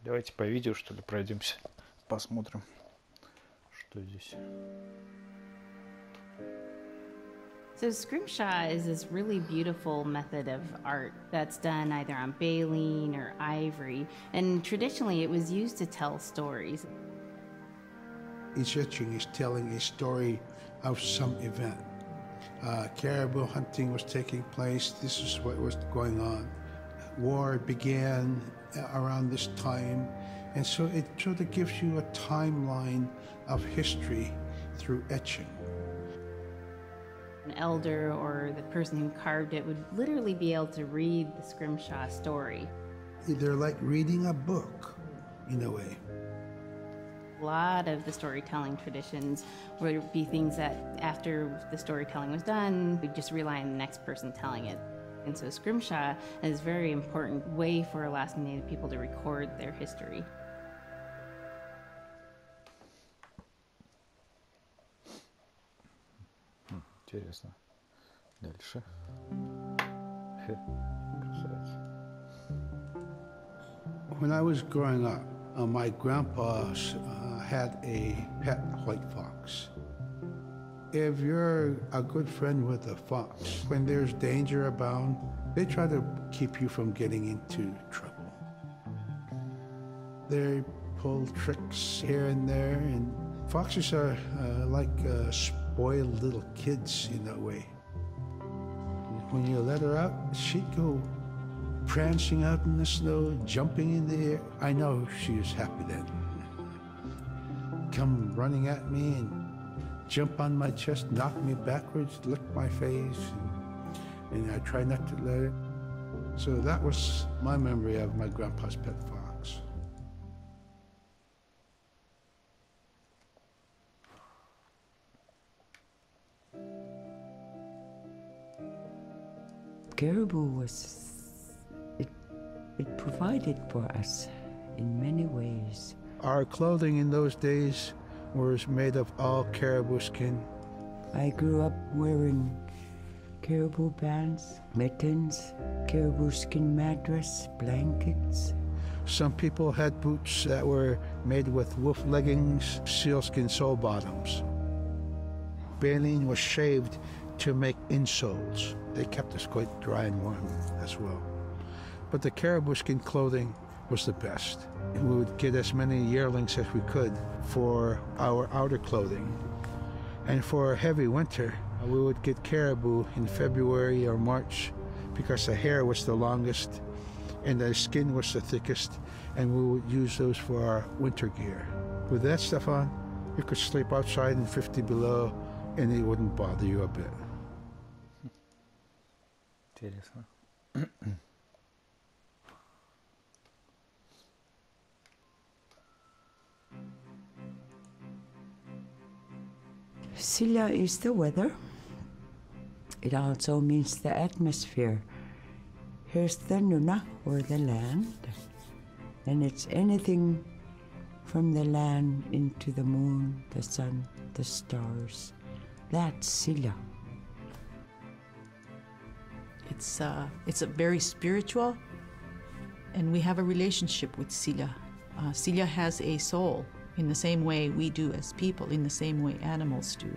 Давайте по видео, что ли, пройдемся, посмотрим, что здесь. So scrimshaw is this really beautiful method of art that's done either on baleen or ivory, and traditionally it was used to tell stories. Each etching is telling a story of some event. Caribou hunting was taking place. This is what was going on. War began around this time, and so it sort of gives you a timeline of history through etching. An elder or the person who carved it would literally be able to read the scrimshaw story. They're like reading a book, in a way. A lot of the storytelling traditions would be things that after the storytelling was done, we'd just rely on the next person telling it. And so scrimshaw is a very important way for Alaskan Native people to record their history. Интересно. Дальше. Красавица. When I was growing up, my grandpa had a pet white fox. If you're a good friend with a fox, when there's danger abound, they try to keep you from getting into trouble. They pull tricks here and there, and foxes are like spoiled little kids in a way. When you let her out, she'd go prancing out in the snow, jumping in the air. I know she was happy then. Come running at me and jump on my chest, knock me backwards, lick my face, and I try not to let her. So that was my memory of my grandpa's pet fox. Caribou it provided for us in many ways. Our clothing in those days was made of all caribou skin. I grew up wearing caribou pants, mittens, caribou skin mattress, blankets. Some people had boots that were made with wolf leggings, sealskin sole bottoms. Baleen was shaved to make insoles. They kept us quite dry and warm as well. But the caribou skin clothing was the best. We would get as many yearlings as we could for our outer clothing. And for a heavy winter, we would get caribou in February or March because the hair was the longest and the skin was the thickest, and we would use those for our winter gear. With that stuff on, you could sleep outside in 50 below and it wouldn't bother you a bit. Интересно. Silla is the weather. It also means the atmosphere. Here's the nuna, or the land. And it's anything from the land into the moon, the sun, the stars. That's Silla. It's a very spiritual, and we have a relationship with Silla. Silla has a soul in the same way we do as people, in the same way animals do.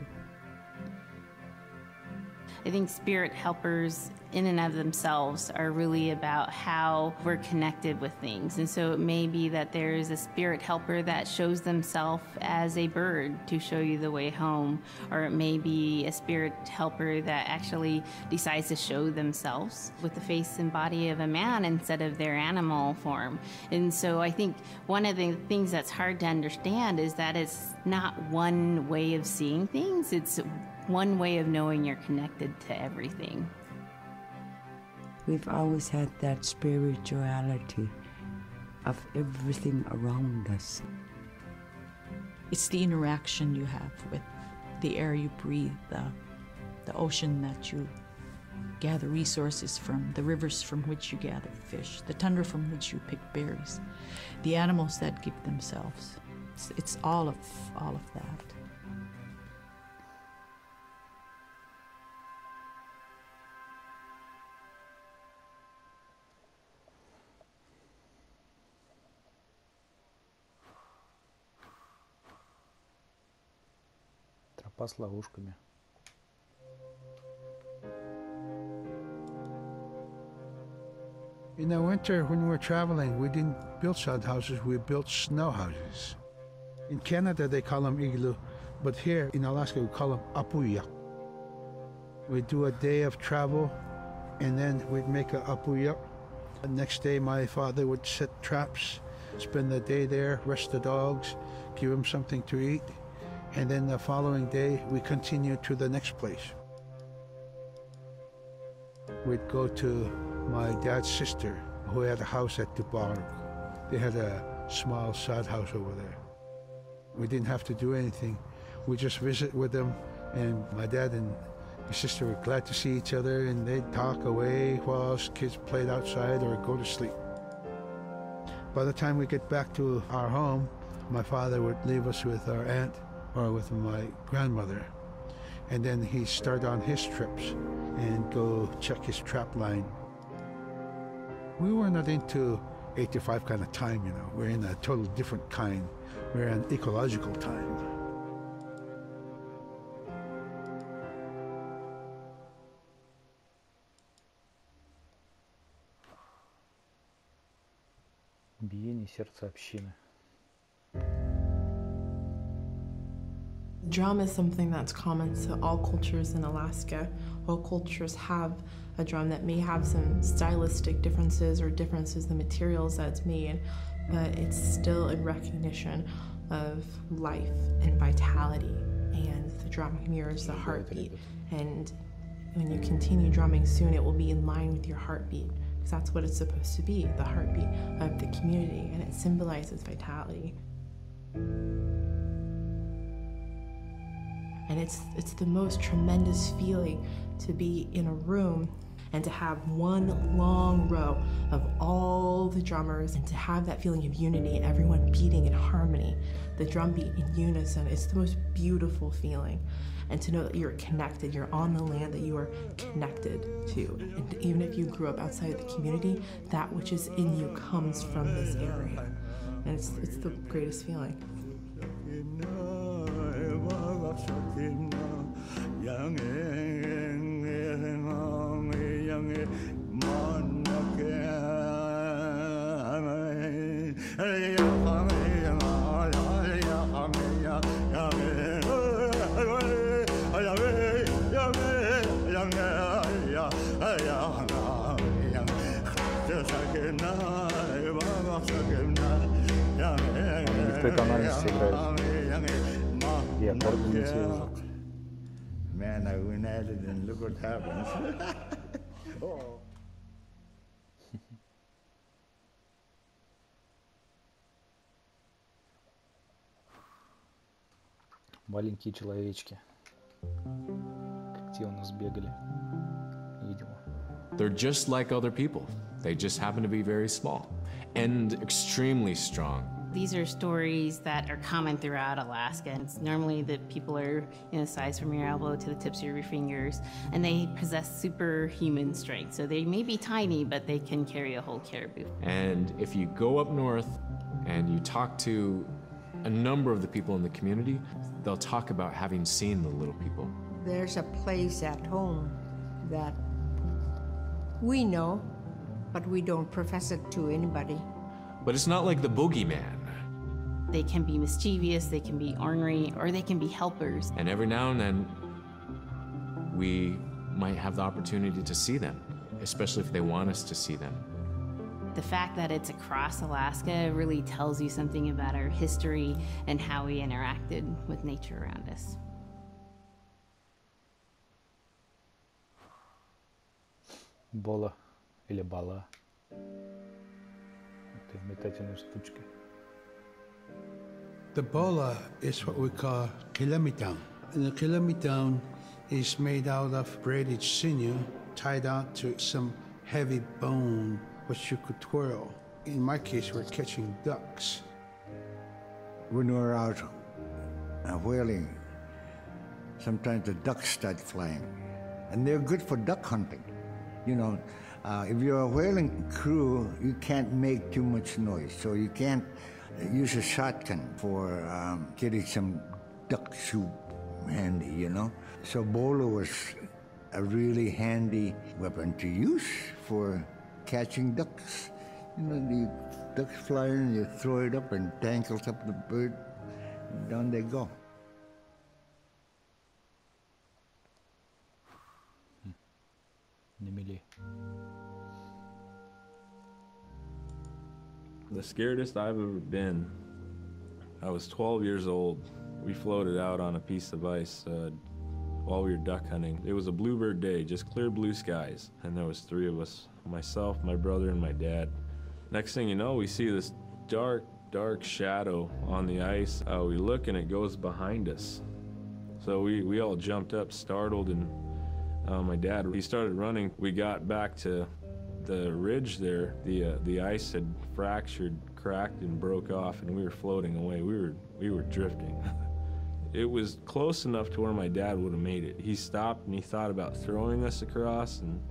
I think spirit helpers in and of themselves are really about how we're connected with things. And so it may be that there's a spirit helper that shows themselves as a bird to show you the way home, or it may be a spirit helper that actually decides to show themselves with the face and body of a man instead of their animal form. And so I think one of the things that's hard to understand is that it's not one way of seeing things, it's one way of knowing you're connected to everything. We've always had that spirituality of everything around us. It's the interaction you have with the air you breathe, the ocean that you gather resources from, the rivers from which you gather fish, the tundra from which you pick berries, the animals that give themselves. It's all of that. Тропа с ловушками. In the winter, when we were traveling, we didn't build sod houses, we built snow houses. In Canada, they call them igloo, but here in Alaska, we call them apuya. We'd do a day of travel, and then we'd make a apuya. The next day, my father would set traps, spend the day there, rest the dogs, give them something to eat, and then the following day, we continued to the next place. We'd go to my dad's sister, who had a house at Dubarg. They had a small sod house over there. We didn't have to do anything. We just visit with them, and my dad and my sister were glad to see each other, and they'd talk away while us kids played outside or go to sleep. By the time we get back to our home, my father would leave us with our aunt or with my grandmother, and then he'd start on his trips and go check his trap line. We were not into 8 to 5 kind of time, you know. We're in a total different kind. We're in ecological time. Биение сердца общины. Drum is something that's common to all cultures in Alaska. All cultures have a drum that may have some stylistic differences or differences in the materials that it's made, but it's still in recognition of life and vitality. And the drum mirrors the heartbeat. And when you continue drumming soon, it will be in line with your heartbeat, because that's what it's supposed to be, the heartbeat of the community, and it symbolizes vitality. And it's the most tremendous feeling to be in a room and to have one long row of all the drummers and to have that feeling of unity, everyone beating in harmony, the drum beat in unison. It's the most beautiful feeling. And to know that you're connected, you're on the land that you are connected to. And even if you grew up outside of the community, that which is in you comes from this area. And it's the greatest feeling. В той тональности играет. И аккорд летел. Man, I went at it and look what happens. Маленькие человечки. Как те у нас бегали. Видимо. They're just like other people. They just happen to be very small and extremely strong. These are stories that are common throughout Alaska. It's normally that people are the size from your elbow to the tips of your fingers, and they possess superhuman strength. So they may be tiny, but they can carry a whole caribou. And if you go up north and you talk to a number of the people in the community, they'll talk about having seen the little people. There's a place at home that we know, but we don't profess it to anybody. But it's not like the boogeyman. They can be mischievous, they can be ornery, or they can be helpers. And every now and then, we might have the opportunity to see them, especially if they want us to see them. The fact that it's across Alaska really tells you something about our history and how we interacted with nature around us. Бола или бала. Это метательные штучки. The bola is what we call kilometang. And the kilometang is made out of braided sinew tied out to some heavy bone which you could twirl. In my case, we're catching ducks. When we're out whaling, sometimes the ducks start flying. And they're good for duck hunting. You know, if you're a whaling crew, you can't make too much noise. So you can't use a shotgun for getting some duck soup handy, you know. So bolo was a really handy weapon to use for catching ducks. You know, the ducks fly in, you throw it up and tangles up the bird, and down they go. The scaredest I've ever been, I was 12 years old. We floated out on a piece of ice while we were duck hunting. It was a bluebird day, just clear blue skies. And there was 3 of us, myself, my brother, and my dad. Next thing you know, we see this dark, dark shadow on the ice. We look and it goes behind us. So we all jumped up, startled, and my dad, he started running. We got back to the ridge there. The ice had fractured, cracked, and broke off, and we were floating away. We were drifting. It was close enough to where my dad would have made it. He stopped and he thought about throwing us across, and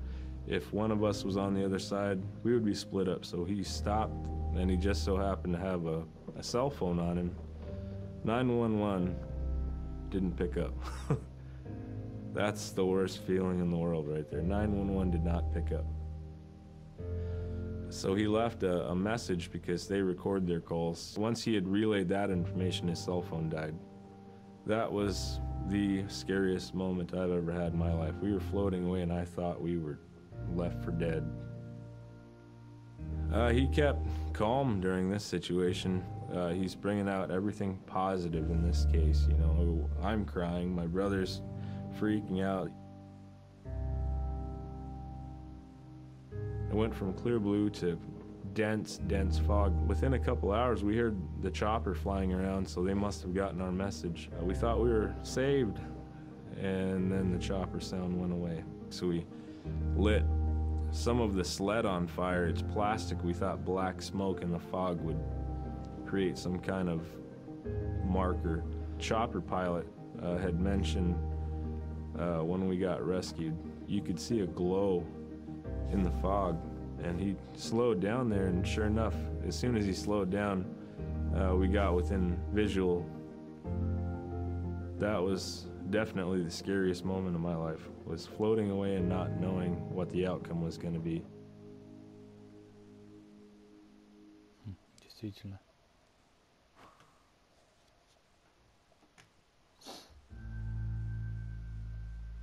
if one of us was on the other side, we would be split up. So he stopped, and he just so happened to have a cell phone on him. 911 didn't pick up. That's the worst feeling in the world right there. 911 did not pick up. So he left a message because they record their calls. Once he had relayed that information, his cell phone died. That was the scariest moment I've ever had in my life. We were floating away and I thought we were left for dead. He kept calm during this situation. He's bringing out everything positive in this case. You know, I'm crying, my brother's freaking out. It went from clear blue to dense fog. Within a couple hours, we heard the chopper flying around, so they must have gotten our message. We thought we were saved, and then the chopper sound went away. So we lit some of the sled on fire. It's plastic. We thought black smoke in the fog would create some kind of marker. Chopper pilot had mentioned when we got rescued, you could see a glow in the fog, and he slowed down there, and sure enough, as soon as he slowed down, we got within visual. That was definitely the scariest moment of my life, was floating away and not knowing what the outcome was going to be. Действительно.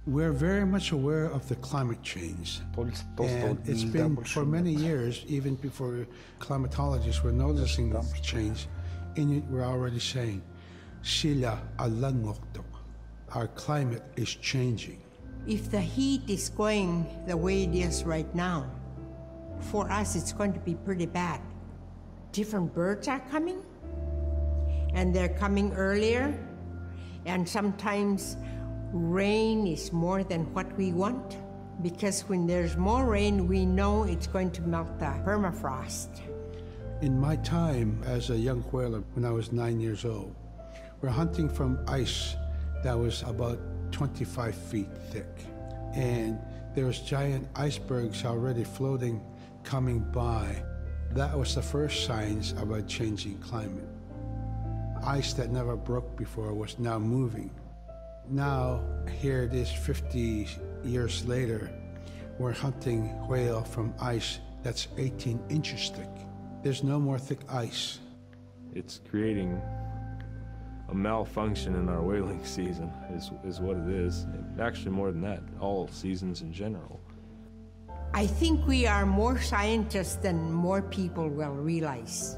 We're very much aware of the climate change. And it's been for many years, even before climatologists were noticing the change. In it, we're already saying, "Sila alangokto." Our climate is changing. If the heat is going the way it is right now, for us it's going to be pretty bad. Different birds are coming, and they're coming earlier, and sometimes rain is more than what we want, because when there's more rain, we know it's going to melt the permafrost. In my time as a young whaler, when I was 9 years old, we're hunting from ice that was about 25 feet thick. And there was giant icebergs already floating, coming by. That was the first signs of a changing climate. Ice that never broke before was now moving. Now, here it is 50 years later, we're hunting whale from ice that's 18 inches thick. There's no more thick ice. It's creating a malfunction in our whaling season, is what it is. Actually, more than that, all seasons in general. I think we are more scientists than more people will realize.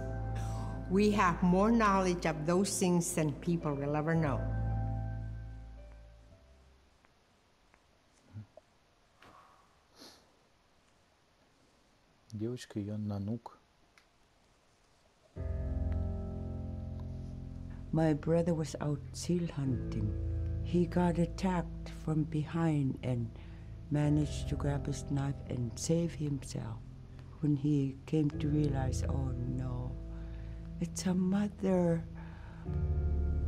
We have more knowledge of those things than people will ever know. Девочка, ее нанук. My brother was out seal hunting. He got attacked from behind and managed to grab his knife and save himself. When he came to realize, oh no, it's a mother.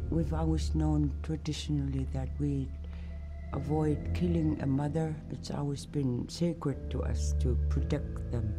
We've always known traditionally that we avoid killing a mother. It's always been sacred to us to protect them.